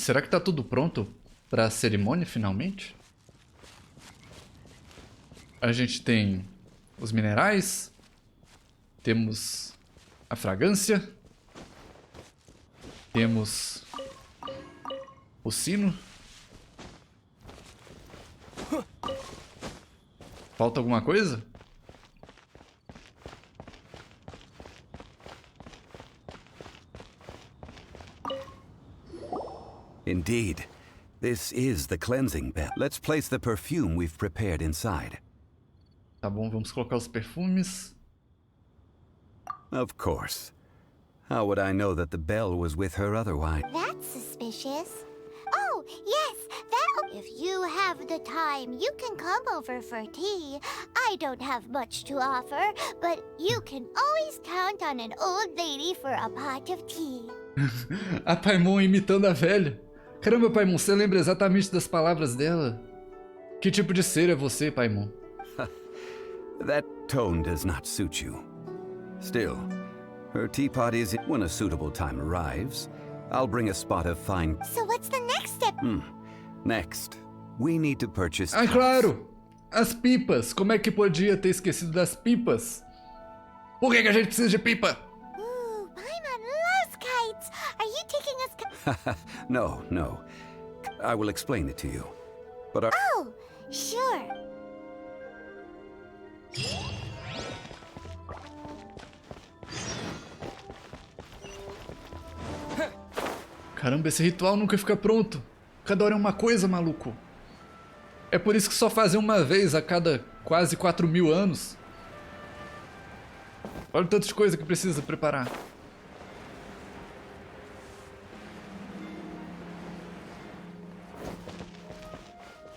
Será que tá tudo pronto para a cerimônia finalmente? A gente tem os minerais, temos a fragrância, temos o sino. Falta alguma coisa? Indeed. This is the cleansing bell. Let's place the perfume we've prepared inside. Tá bom, vamos colocar os perfumes. Of course. How would I know that the bell was with her otherwise? That's suspicious. Oh, yes, that... If you have the time, you can come over for tea. I don't have much to offer, but you can always count on an old lady for a pot of tea. A Paimon imitando a velha. Caramba, Paimon, você lembra exatamente das palavras dela? Que tipo de ser é você, Paimon? That tone does not suit you. Still, her teapot is... When a suitable time arrives, I'll bring a spot of fine... So what's the next step? Next, we need to purchase... Ah, claro! As pipas! Como é que podia ter esquecido das pipas? Por que a gente precisa de pipa? Ooh, Paimon loves kites! Are you taking us... No, no. I will explain it to you. But our... Oh, sure. Caramba, esse ritual nunca fica pronto. Cada hora é uma coisa, maluco. É por isso que só fazem uma vez a cada quase 4.000 anos. Olha o tanto de coisa que precisa preparar.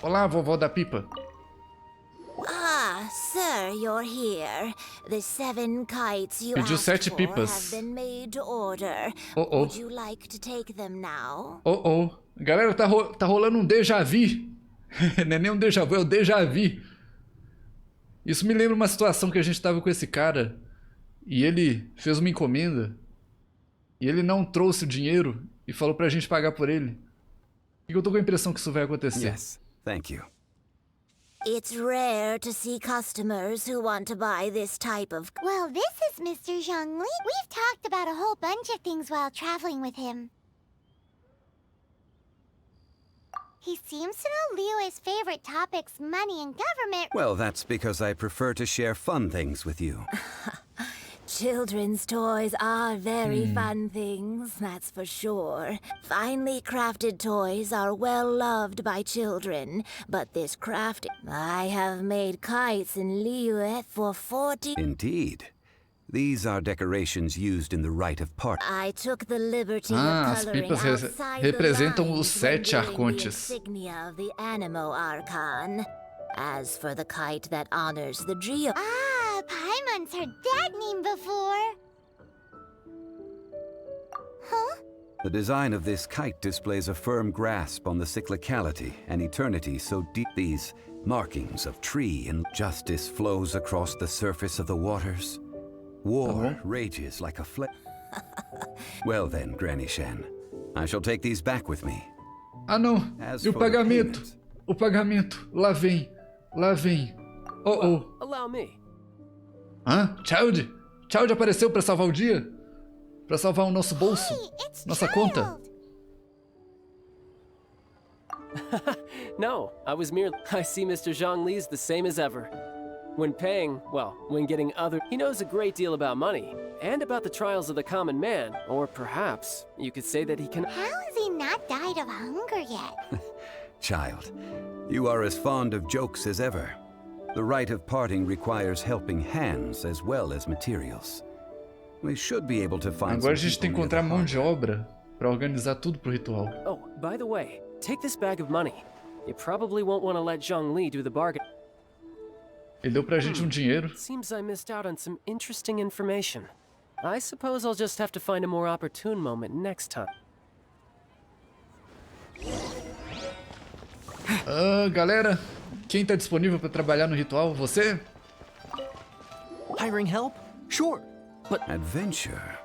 Olá, vovó da pipa. Ah, sir, you're here. The 7 kites you Pediu asked 7 for pipas. have been made to order. Oh, oh. Would you like to take them now? Oh, oh. Galera, tá rolando um déjà vu. Não é nem um déjà vu, é o déjà vu. Isso me lembra uma situação que a gente tava com esse cara. E ele fez uma encomenda. E ele não trouxe o dinheiro e falou pra gente pagar por ele. E eu tô com a impressão que isso vai acontecer. Yes, thank you. It's rare to see customers who want to buy this type of... Well, this is Mr. Zhongli. We've talked about a whole bunch of things while traveling with him. He seems to know Liyue's favorite topics, money and government. Well, that's because I prefer to share fun things with you. Children's toys are very fun things, that's for sure. Finely crafted toys are well loved by children, but this crafting... I have made kites in Liyue for 40... Indeed. These are decorations used in the rite of part. I took the liberty As of coloring pipas outside the representam lines os 7 when doing the arcontes. insignia of the Animo Archon. As for the kite that honors the Geo... Ah, Paimon's heard that name before. Huh? The design of this kite displays a firm grasp on the cyclicality and eternity so deep. These markings of tree and justice flows across the surface of the waters. War rages like a flame. Well then, Granny Shan, I shall take these back with me. Ah, não. As E o for the pagamento? payment- O pagamento. Lá vem. Lá vem. Oh, oh. Allow me. Hã? Child? Child apareceu pra salvar o dia? Pra salvar o nosso bolso? Hey, it's Nossa Child. conta? No, I was merely... I see Mr. Zhongli's the same as ever. When paying, well, when getting other... He knows a great deal about money, and about the trials of the common man, or perhaps you could say that he can... How has he not died of hunger yet? Child, you are as fond of jokes as ever. The rite of parting requires helping hands as well as materials. We should be able to find Agora a some gente tem que people near encontrar the mão de harbor. obra pra organizar tudo pro ritual. Oh, by the way, take this bag of money. You probably won't want to let Zhongli do the bargain. Ele deu pra gente um dinheiro. Seems I missed out on some interesting information. I suppose I'll just have to find a more opportune moment next time. Galera, quem tá disponível pra trabalhar no ritual? Você? Hiring help? Sure. But Adventure?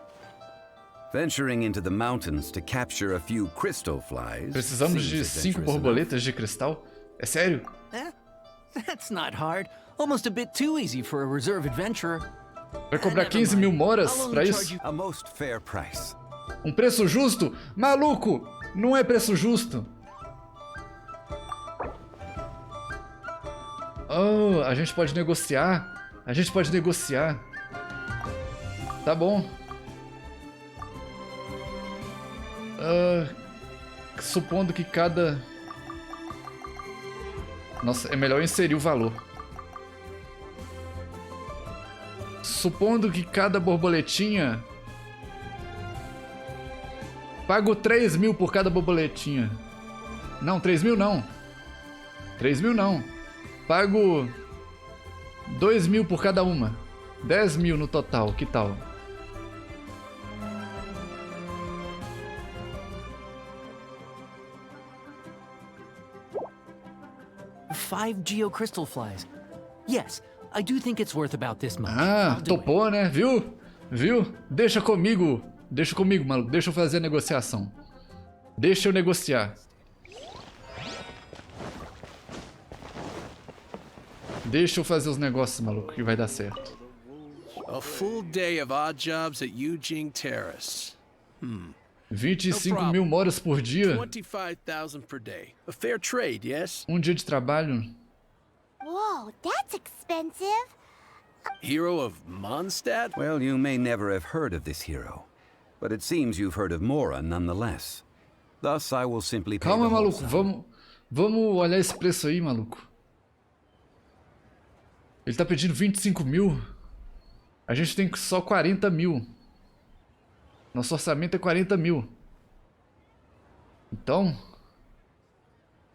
Venturing into the mountains to capture a few crystal flies. Precisamos de 5 borboletas de cristal? É sério? That's not hard. Almost a bit too easy for a reserve adventurer. Vai cobrar 15 mil moras pra isso? A most fair price. Um preço justo? Maluco! Não é preço justo. Oh, a gente pode negociar. A gente pode negociar. Tá bom. Supondo que cada... Nossa, é melhor inserir o valor. Supondo que cada borboletinha... Pago 3 mil por cada borboletinha. Não, 3 mil não. 3 mil não. Pago 2 mil por cada uma. 10 mil no total, que tal? Five geocrystal flies. Yes, I do think it's worth about this much. Ah, I'll do it. topou, né? Viu? Viu? Deixa comigo. Deixa comigo, maluco. Deixa eu fazer a negociação. Deixa eu negociar. Deixa eu fazer os negócios, maluco, que vai dar certo. A full day of odd jobs at Eugene Terrace. 25 mil moras por dia. 25,000 per day. A fair trade, yes? Um dia de trabalho. Whoa, that's expensive. Hero of Mondstadt? Well, you may never have heard of this hero, but it seems you've heard of Mora nonetheless. Thus, I will simply pay Calma, the whole maluco. sum. Vamos olhar esse preço aí, maluco. Ele tá pedindo 25 mil. A gente tem só 40 mil. Nosso orçamento é 40 mil. Então...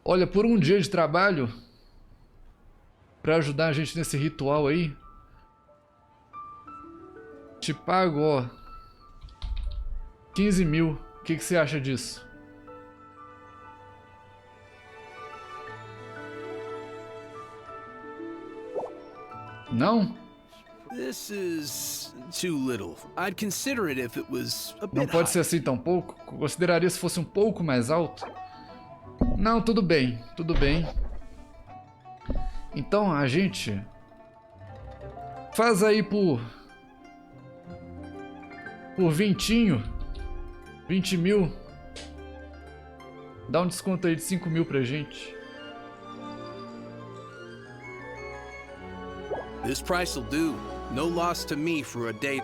Olha, por um dia de trabalho... Pra ajudar a gente nesse ritual aí... Te pago, ó... 15 mil. O que você acha disso? Não? This is too little. I'd consider it if it was a bit Não pode ser high. assim tão pouco? Consideraria se fosse um pouco mais alto? Não, tudo bem, tudo bem. Então a gente faz aí por 20 mil. Dá um desconto aí de 5 mil pra gente. This price will do. No loss to me for a day.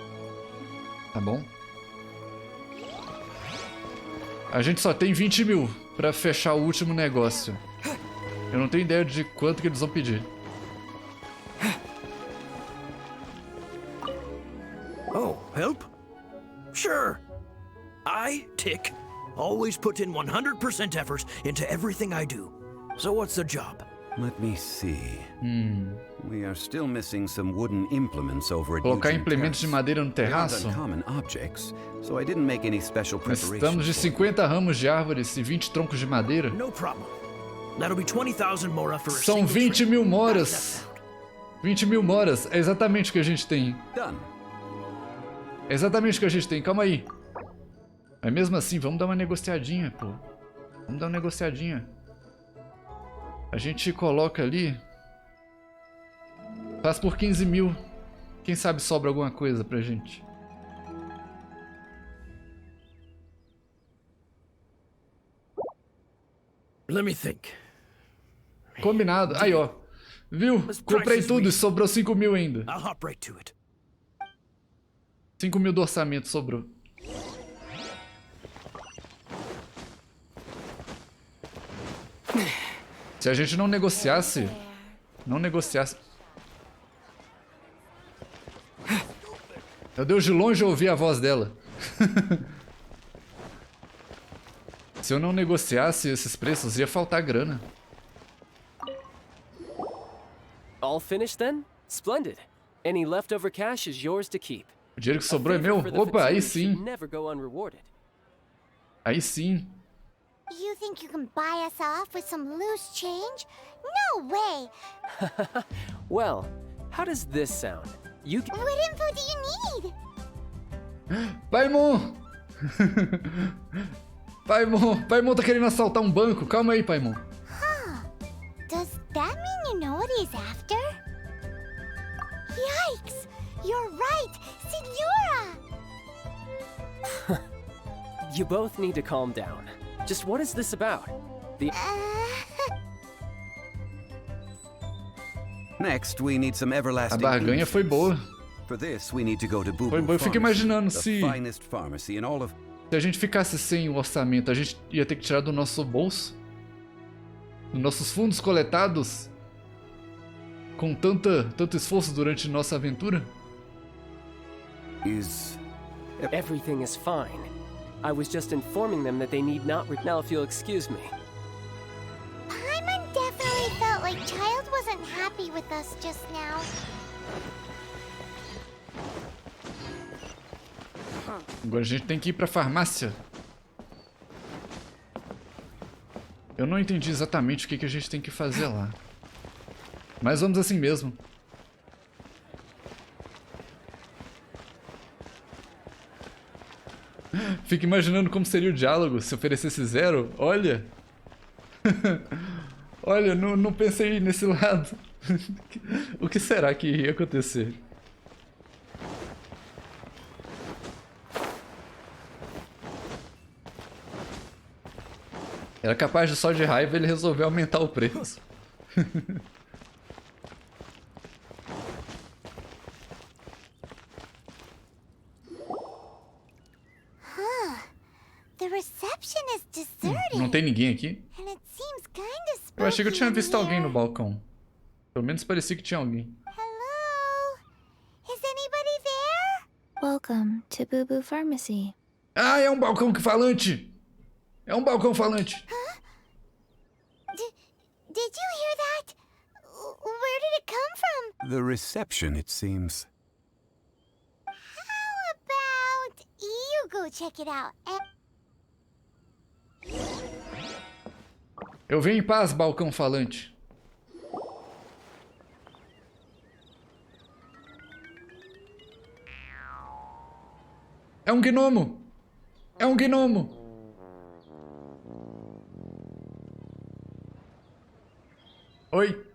Tá bom? A gente só tem 20 mil pra fechar o último negócio. Eu não tenho ideia de quanto que eles vão pedir. Oh, help? Sure. I, Tick, always put in 100% effort into everything I do. So what's the job? Let me see. We are still missing some wooden implements over at Colocar Eugene implementos de Terrace. madeira no They aren't terraço? uncommon objects, so I didn't make any special Nós preparations. estamos de for 50 ramos de árvores e 20 troncos de madeira. No problem. That'll be 20,000 mora for a São single 20 trip. mil How's moras. that sound? 20 mil moras. É exatamente o que a gente tem. Done. É exatamente o que a gente tem. Calma aí. Mas mesmo assim, vamos dar uma negociadinha, pô. Vamos dar uma negociadinha. A gente coloca ali. Faz por 15 mil. Quem sabe sobra alguma coisa pra gente. Let me think. Combinado. Aí, ó. Viu? Comprei tudo e sobrou 5 mil ainda. I'll hop right to it. 5 mil do orçamento sobrou. Se a gente não negociasse... Não negociasse... Meu Deus, de longe eu ouvi a voz dela. Se eu não negociasse esses preços, ia faltar grana. All finished then? Splendid. Any leftover cash is yours to keep. O dinheiro que A sobrou é meu? favor for the Opa, aí fatigue should sim. never go unrewarded. Aí sim. You think you can buy us off with some loose change? No way! Well, how does this sound? You can... What info do you need? Paimon! Paimon tá querendo assaltar um banco. Calma aí, Paimon. Does that mean you know what he's after? Yikes! You're right! Senora! You both need to calm down. Just what is this about? Next, we need some A everlasting barganha foi boa. For this, we need to go to Boo Foi boa. Eu fico imaginando the se finest pharmacy in all of... a gente ficasse sem o orçamento, a gente ia ter que tirar do nosso bolso, dos nossos fundos coletados, com tanto esforço durante nossa aventura. Is... Everything is fine. I was just informing them that they need not. Now, if you'll excuse me. Paimon definitely felt like Child wasn't happy with us just now. Agora a gente tem que ir pra farmácia. Eu não entendi exatamente o que a gente tem que fazer lá. Mas vamos assim mesmo. Fico imaginando como seria o diálogo se oferecesse 0. Olha. Olha, não pensei nesse lado. O que será que ia acontecer? Era capaz de só de raiva ele resolver aumentar o preço. The reception is deserted. Não tem ninguém aqui? And it seems kinda Eu achei que eu tinha spooky in visto alguém here. no balcão. Pelo menos parecia que tinha alguém. Hello? Is anybody there? Welcome to Boo Boo Pharmacy. Ah, é um balcão falante! É um balcão falante! Did you hear that? Where did it come from? The reception, it seems. How about you go check it out? Eu venho em paz, balcão falante. É um gnomo! É um gnomo! Oi!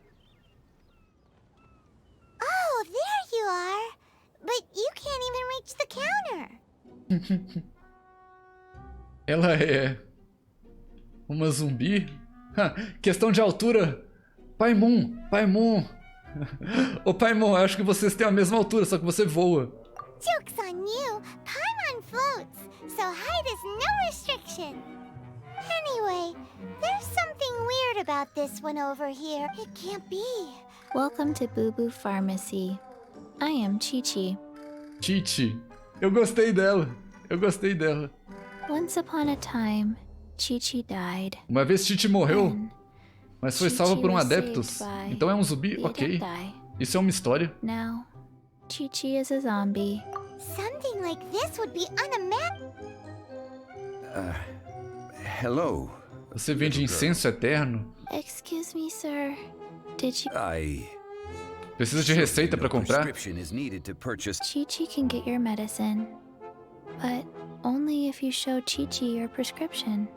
Oh, there you are. But you can't even reach the counter. Ela é... uma zumbi? Questão de altura. Paimon. Ô Paimon, acho que vocês têm a mesma altura, só que você voa. Joke's on you. Paimon floats, so height is no restriction. Anyway, there's something weird about this one over here. It can't be. Welcome to Boo Boo Pharmacy. I am Chi-Chi. Titi. Eu gostei dela. Once upon a time, Chi-Chi died. Uma vez Titi morreu, Then, mas foi salva por um adeptus. Então é um zumbi? the Ok. Adepti. Isso é uma história. Now, Chi-Chi is a zombie. Something like this would be unimaginable. Hello. Você vende incenso eterno? Excuse me, sir. Did you... Precisa de receita pra comprar? Prescription is needed to purchase. Chi-Chi can get your medicine, but only if you show Chi-Chi your prescription.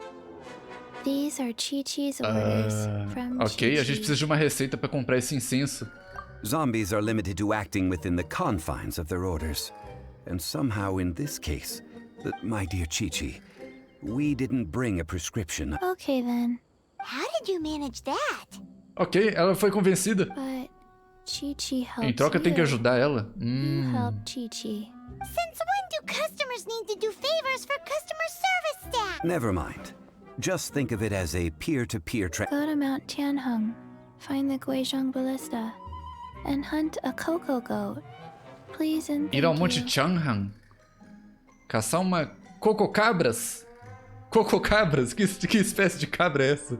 These are Chi-Chi's orders from Ok, a gente Chi-Chi. precisa de uma receita pra comprar esse incenso. Zombies are limited to acting within the confines of their orders. And somehow in this case, my dear Chi-Chi, we didn't bring a prescription. Okay then, How did you manage that? Ok, ela foi convencida. but Chi-Chi helps Em troca tem que you. ajudar ela. You help Chi-Chi. Since when do customers need to do favors for customer service staff? Never mind. Just think of it as a peer-to-peer Go to Mount Tianheng, find the Guizhong Ballista, and hunt a cocoa goat. Please and Ir ao thank Monte you. Tianheng. Caçar uma cococabras. Cococabras? Que espécie de cabra é essa?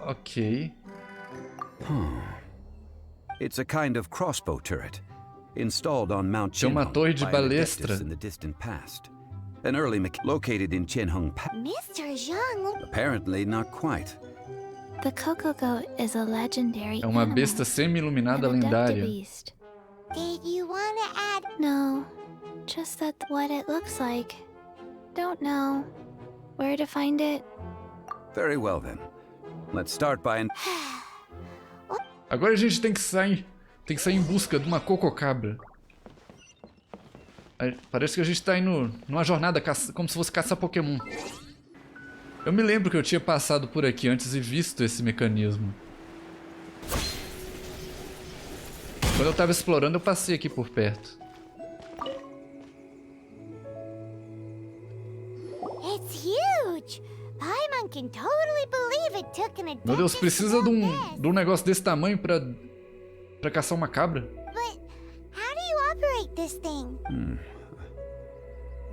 Ok. It's a kind of crossbow turret, installed on Mount Tem uma Chinhong torre de by an balestra. adeptus in the distant past. An early located in Chinhong. Mr. Zhang, Apparently not quite. The cocoa goat is a legendary É uma animal, besta semi-iluminada an adapted lendária. beast. did you want to add? No, Just that what it looks like. Don't know where to find it. Very well then. Let's start by... Agora a gente tem que sair em busca de uma Cococabra. Parece que a gente tá indo numa jornada como se fosse caçar Pokémon. Eu me lembro que eu tinha passado por aqui antes e visto esse mecanismo. Quando eu tava explorando, eu passei aqui por perto. It's huge. Paimon can totally believe it took an Meu Deus, precisa de um negócio desse tamanho pra caçar uma cabra? But how do you operate this thing?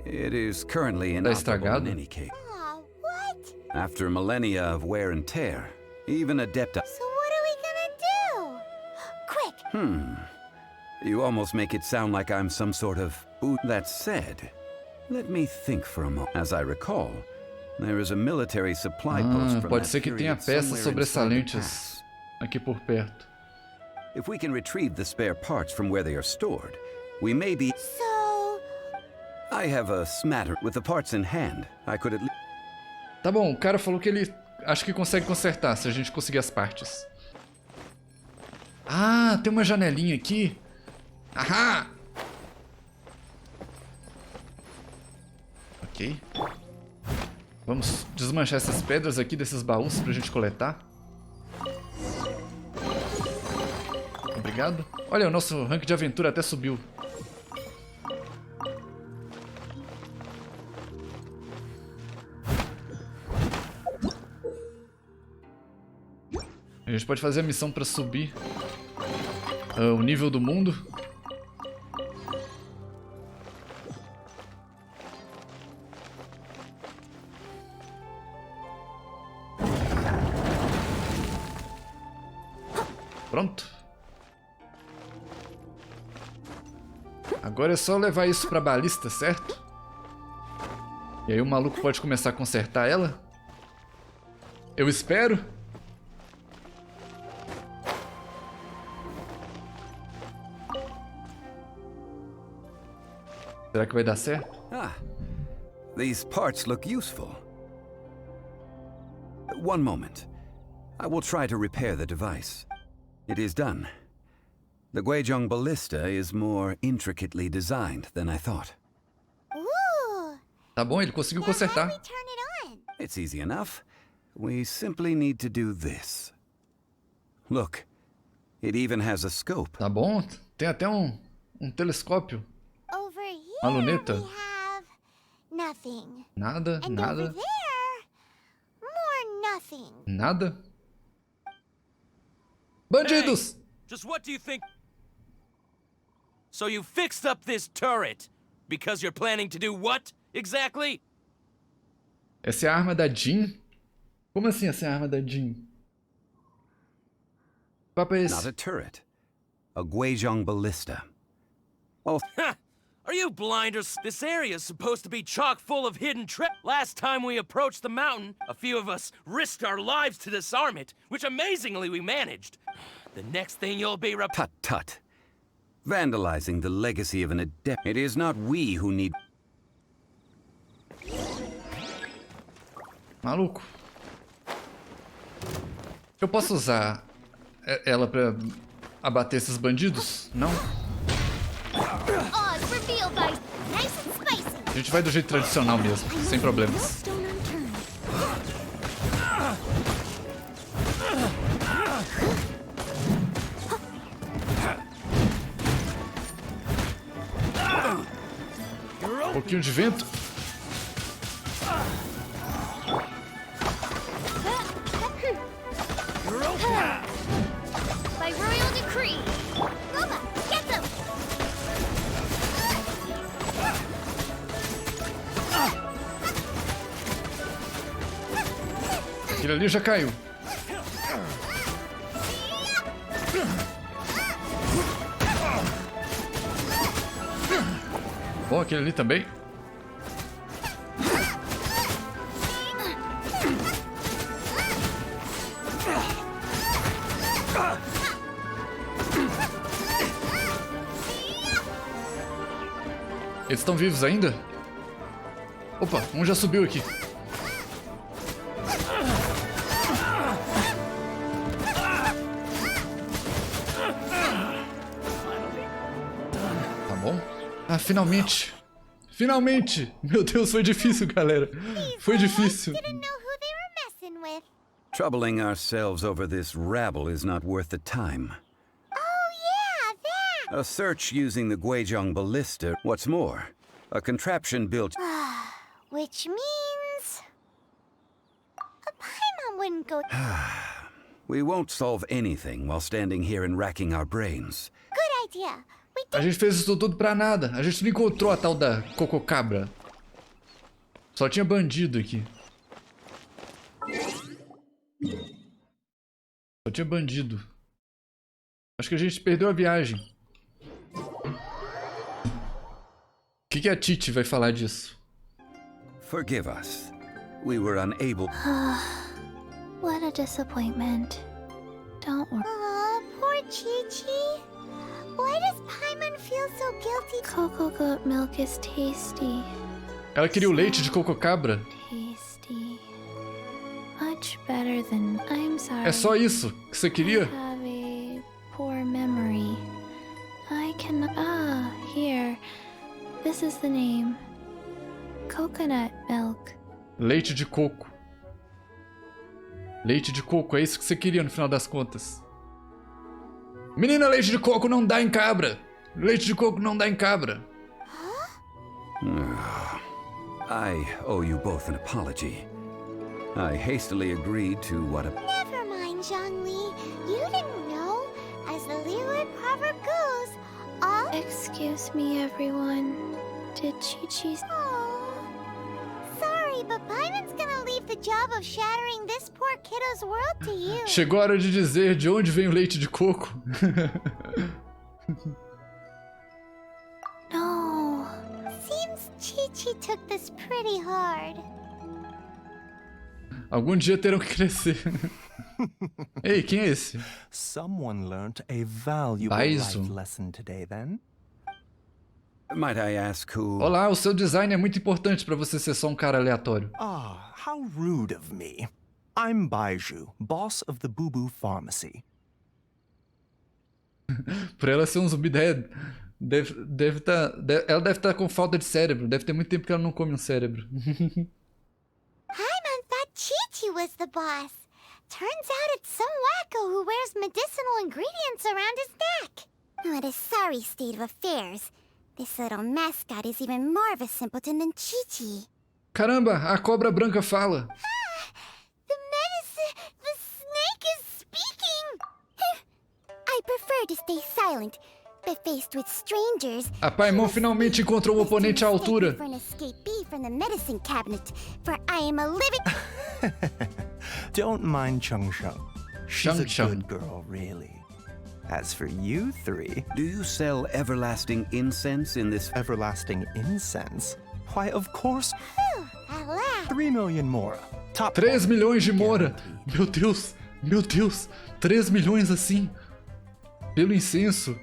It is currently Tá inoperable estragado? in any case. Oh, what? After millennia of wear and tear, even adept... So what are we gonna do? Quick! You almost make it sound like I'm some sort of... That said, let me think for a moment. As I recall, there is a military supply post from Pode that ser que tenha period peças somewhere inside the sobressalentes pass. aqui por perto. If we can retrieve the spare parts from where they are stored, we may be... So, I have a smatter with the parts in hand. I could at least... Tá bom, o cara falou que ele acho que consegue consertar se a gente conseguir as partes. Ah, tem uma janelinha aqui. Ahá! Ok. Vamos desmanchar essas pedras aqui desses baús pra gente coletar. Obrigado. Olha, o nosso rank de aventura até subiu. A gente pode fazer a missão pra subir o nível do mundo. Pronto. Agora é só levar isso pra balista, certo? E aí o maluco pode começar a consertar ela? Eu espero. Será que vai dar certo? Ah, these parts look useful. One moment. I will try to repair the device. It is done. The Guizhong ballista is more intricately designed than I thought. ooh, Tá bom, ele conseguiu now how do consertar. we turn it on? It's easy enough. We simply need to do this. Look, it even has a scope. Tá bom, tem até um telescópio. Over here Uma luneta. we have nothing. Nada, And over nada, there, more nothing. nada. Bandidos! Just what do you think? So you fixed up this turret because you're planning to do what exactly? Essa é a arma da Jean? Como assim essa é a arma da Jean? Que papo é Not esse? a turret. A Guizhong ballista. Oh, Ha! Are you blind or this area is supposed to be chock full of hidden Last time we approached the mountain, a few of us risked our lives to disarm it, which amazingly we managed. The next thing you'll be tut tut. Vandalizing the legacy of an adept. It is not we who need... Maluco. Eu posso usar ela pra abater esses bandidos? Não? Oz revealed by nice and spicy. A gente vai do jeito tradicional mesmo, sem problemas. Stone unturned. Um pouquinho de vento. By royal decree. Mama, get them. Aquele ali já caiu. Bom, aquele ali também. Eles estão vivos ainda? Opa, um já subiu aqui. Tá bom. Ah, finalmente. Finalmente! Meu Deus, foi difícil, galera. Foi difícil. Troubling ourselves over this rabble is not worth the time. Oh, yeah, that! A search using the Guizhong ballista. What's more, a contraption built... Which means... a Paimon wouldn't go... We won't solve anything while standing here and racking our brains. Good idea. A gente fez isso tudo pra nada. A gente não encontrou a tal da Cococabra. Só tinha bandido aqui. Só tinha bandido. Acho que a gente perdeu a viagem. O que a Titi vai falar disso? Forgive us. We were unable... What a disappointment. Don't worry. Aw, poor Chi-Chi. Why does Paimon feel so guilty? Cocoa goat milk is tasty. Ela queria o leite de Cococabra. Tasty. Much better than... I'm sorry. É só isso que você queria? I have a poor memory. I can... Ah, here. This is the name. Coconut milk. Leite de coco. Leite de coco, é isso que você queria no final das contas. Menina, leite de coco não dá em cabra. Leite de coco não dá em cabra. I owe you both an apology. I hastily agreed to what a... Never mind, Zhongli. You didn't know. As the Liyue proverb goes, all... Excuse me, everyone. Did Chi-Chi's... Oh, sorry, but Paimon's gonna leave the job of shattering this poor kiddo's world to you. Chegou a hora de dizer de onde vem o leite de coco. No. Seems Chi-Chi took this pretty hard. Algum dia terão que crescer. Ei, quem é esse? Someone learnt a valuable Mais life lesson today, then. Might I ask who... Olá, o seu design é muito importante pra você ser só um cara aleatório. Ah, how rude of me. I'm Baiju, boss of the Boo Boo Pharmacy. Por ela ser um zumbi, ela deve estar com falta de cérebro. Deve ter muito tempo que ela não come um cérebro. Paimon thought Chi-Chi was the boss. Turns out it's some wacko who wears medicinal ingredients around his neck. What a sorry state of affairs. This little mascot is even more of a simpleton than Chi-Chi. Caramba, a cobra branca fala. The snake is speaking! I prefer to stay silent, but faced with strangers... A Paimon finalmente encontrou um oponente à altura. ...for an escapee from the medicine cabinet, for I am a living... Don't mind Chung Chung. She's a Chung. good girl, really. As for you three... Do you sell everlasting incense in this... Everlasting incense? Why, of course. At last. 3 million more. Top 3 milhões de mora. guaranteed. Meu Deus. 3 milhões assim. Pelo incenso.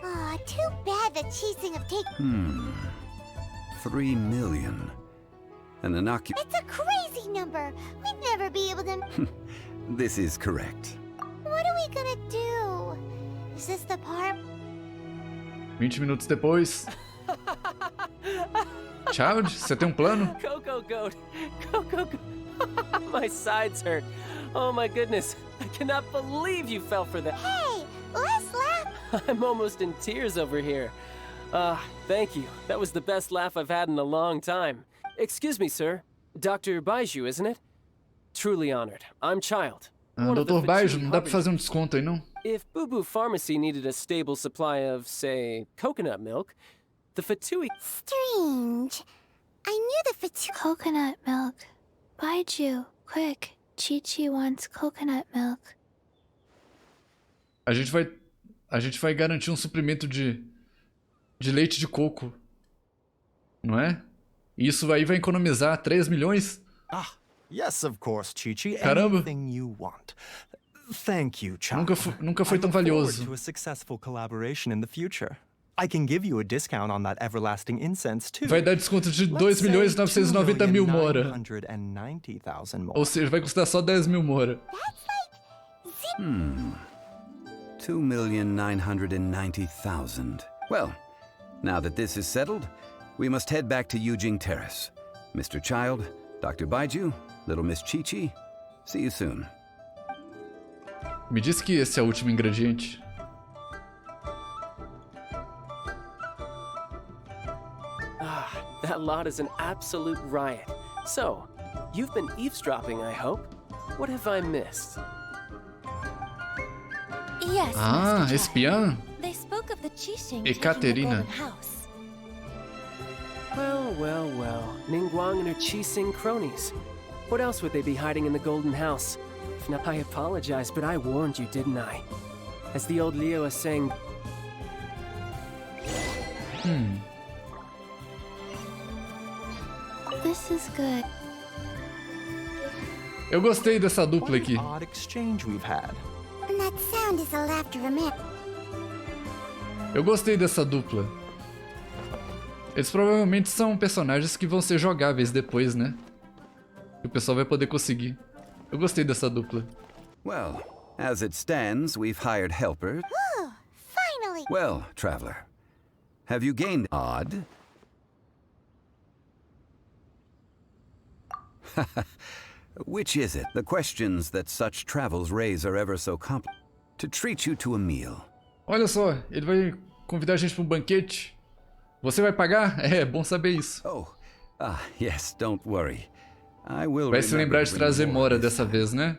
Aw, too bad the cheating of taking... 3 million. An innocu... It's a crazy number. We'd never be able to... This is correct. What are we gonna do? Is this the part... 20 minutos depois. Child, você tem um plano? Coco goat. Coco goat. My sides hurt. Oh my goodness. I cannot believe you fell for that. Hey, let's laugh. I'm almost in tears over here. Thank you. That was the best laugh I've had in a long time. Excuse me, sir. Dr. Baiju, isn't it? Truly honored. I'm Child. Ah, Dr. Baiju, não dá pra fazer um desconto aí, não? If Boo Boo Pharmacy needed a stable supply of, say, coconut milk, the Fatui... Strange. I knew the Fatui... Coconut milk. Baiju, quick. Chi-Chi wants coconut milk. A gente vai garantir um suprimento de leite de coco. Não é? E isso aí vai economizar 3 milhões? Ah, yes, of course, Chi-Chi. Caramba. Anything you want. Thank you, Child. Nunca foi tão I look forward valioso. to a successful collaboration in the future. I can give you a discount on that everlasting incense too. Vai dar desconto de Let's say 2.990.000 mora. 2,990,000 more. Ou seja, vai custar só 10 mil mora. 2,990,000. Well, now that this is settled, we must head back to Yujing Terrace. Mr. Child, Dr. Baiju, Little Miss Chi-Chi, see you soon. Me diz que esse é o último ingrediente. That lot is an absolute riot. So, you've been eavesdropping, I hope? What have I missed? Yes, Ah, Mr. Jack. espiã? They spoke of the Qixing Ekaterina. taking the Golden House. Well, well, well. Ningguang and her Qixing cronies. What else would they be hiding in the Golden House? If not, I apologize, but I warned you, didn't I? As the old Leo is saying... This is good. Eu gostei dessa dupla What aqui. an odd exchange we've had. And that sound is the laughter of a man. Eu gostei dessa dupla. Eles provavelmente são personagens que vão ser jogáveis depois, né? Que o pessoal vai poder conseguir. Eu gostei dessa dupla. Well, as it stands, we've hired helpers. Oh, finally! Well, traveler, have you gained odd? Which is it? The questions that such travels raise are ever so complex. To treat you to a meal. Olha só, ele vai convidar a gente para um banquete. Você vai pagar? É bom saber isso. Oh, yes, don't worry. I will Vai se lembrar de trazer Mora dessa vez, né?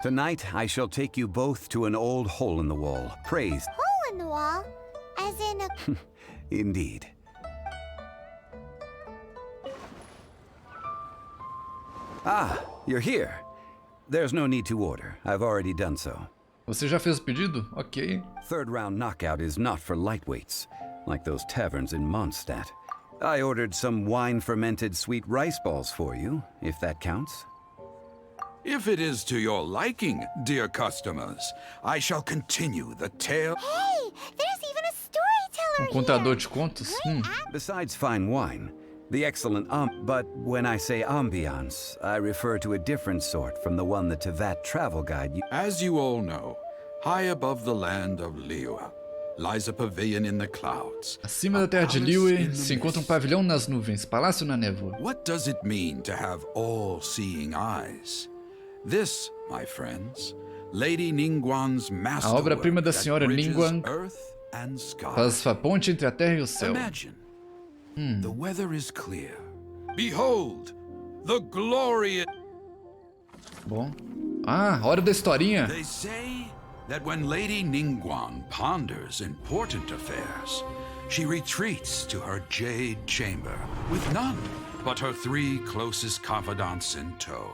Tonight, I shall take you both to an old hole in the wall. Praised. Hole in the wall? As in a... Indeed. Ah, you're here. There's no need to order. I've already done so. Você já fez o pedido? Ok. Third round knockout is not for lightweights, like those taverns in Mondstadt. I ordered some wine-fermented sweet rice balls for you, if that counts. If it is to your liking, dear customers, I shall continue the tale. Hey, there's even a storyteller Contador de contos? Besides fine wine, the excellent but when I say ambiance, I refer to a different sort from the one the Tevat travel guide. As you all know, high above the land of Liyue lies a pavilion in the clouds. Acima da terra de Liyue se encontra pavilhão nas nuvens, palácio na névoa. What does it mean to have all-seeing eyes? This, my friends, Lady Ningguang's masterwork obra-prima da that senhora bridges Ningguang earth and sky. faz a ponte entre a terra e o céu. Imagine, the weather is clear. Behold, the glorious... Bom. Ah, hora da historinha. They say that when Lady Ningguang ponders important affairs, she retreats to her jade chamber with none but her 3 closest confidants in tow.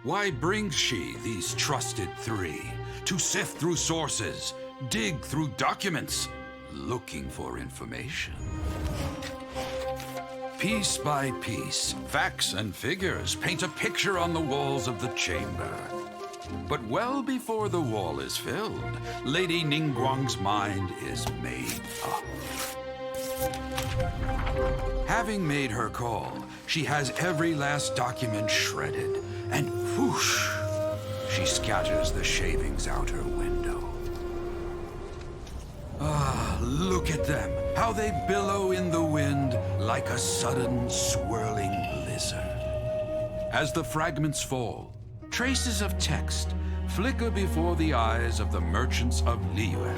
Why brings she these trusted 3 to sift through sources, dig through documents, looking for information? Piece by piece, facts and figures paint a picture on the walls of the chamber. But well before the wall is filled, Lady Ningguang's mind is made up. Having made her call, she has every last document shredded, and whoosh, she scatters the shavings out her window. Ah, look at them, how they billow in the wind like a sudden swirling blizzard. As the fragments fall, traces of text flicker before the eyes of the merchants of Liyue,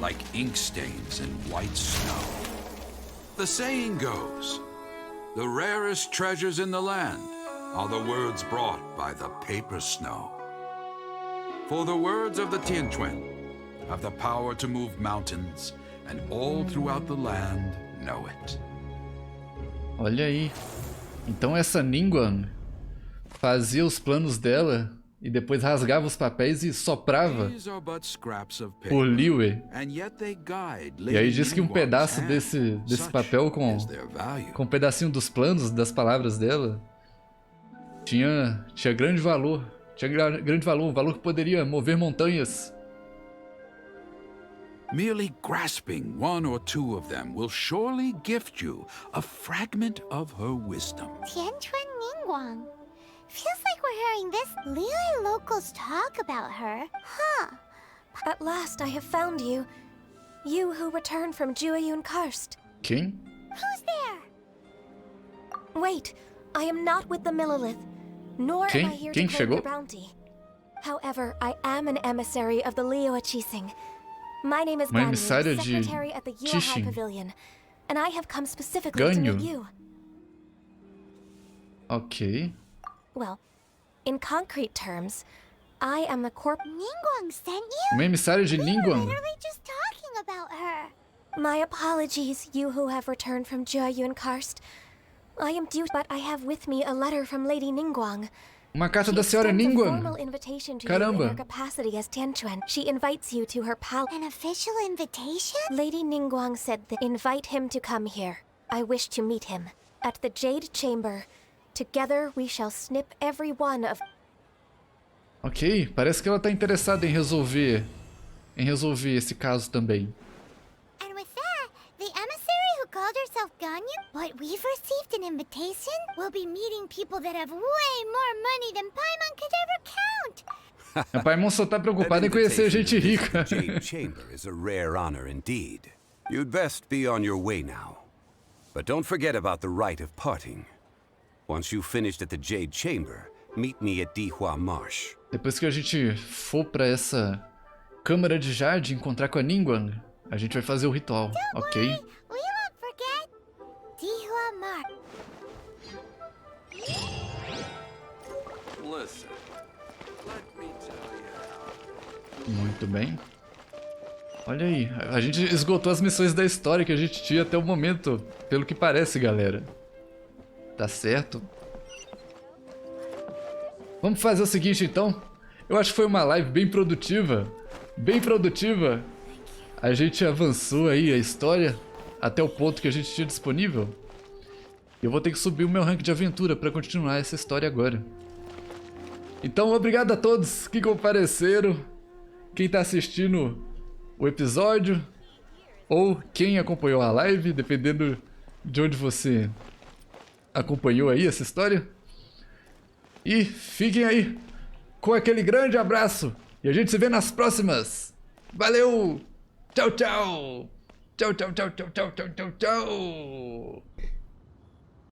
like ink stains in white snow. The saying goes, the rarest treasures in the land are the words brought by the paper snow. For the words of the Tianquan have the power to move mountains, and all throughout the land know it. Olha aí. Então essa Ningguang fazia os planos dela e depois rasgava os papéis e soprava por Liyue. E aí diz que um pedaço desse papel com um pedacinho dos planos, das palavras dela, tinha grande valor. Tinha grande valor, um valor que poderia mover montanhas. Merely grasping one or two of them will surely gift you a fragment of her wisdom. Tianquan Ningguang. Feels like we're hearing this Liyue locals talk about her. Huh. At last I have found you. You who returned from Jueyun Karst. Quem? Who's there? Wait, I am not with the Millelith, nor am I here to claim your bounty. However, I am an emissary of the Liyue Chising. My name is Ganyu, secretary at the Yuehai Pavilion, and I have come specifically to meet you. Ok. Well, in concrete terms, I am the Ningguang sent you? Uma emissária de We were Ningguang. literally just talking about her. My apologies, you who have returned from Jueyun Karst. I am due, but I have with me a letter from Lady Ningguang. Uma carta da senhora Ningguang. Caramba. Her capacity as Tianquan. She invites you to her palace. An official invitation? Lady Ningguang said that invite him to come here. I wish to meet him at the Jade Chamber. Together we shall snip every one of. Ok, parece que ela tá interessada em resolver esse caso também. And with that, the emissary who called herself Ganyu, but we've received an invitation. We'll be meeting people that have way more money than Paimon could ever count. A Paimon só tá preocupada em conhecer gente rica. Jade Chamber is a rare honor indeed. You'd best be on your way now. But don't forget about the rite of parting. Once you've finished at the Jade Chamber, meet me at Dihua Marsh. Depois que a gente for pra essa Câmara de Jade encontrar com a Ningguang, a gente vai fazer o ritual, ok? We won't forget. Dihua Marsh. Listen, let me tell you. Muito bem. Olha aí, a gente esgotou as missões da história que a gente tinha até o momento, pelo que parece, galera. Tá certo. Vamos fazer o seguinte, então. Eu acho que foi uma live bem produtiva. Bem produtiva. A gente avançou aí a história até o ponto que a gente tinha disponível. Eu vou ter que subir o meu rank de aventura para continuar essa história agora. Então, obrigado a todos que compareceram. Quem tá assistindo o episódio. Ou quem acompanhou a live, dependendo de onde você acompanhou aí essa história. E fiquem aí com aquele grande abraço. E a gente se vê nas próximas. Valeu! Tchau, tchau! Tchau, tchau, tchau, tchau, tchau, tchau, tchau, tchau!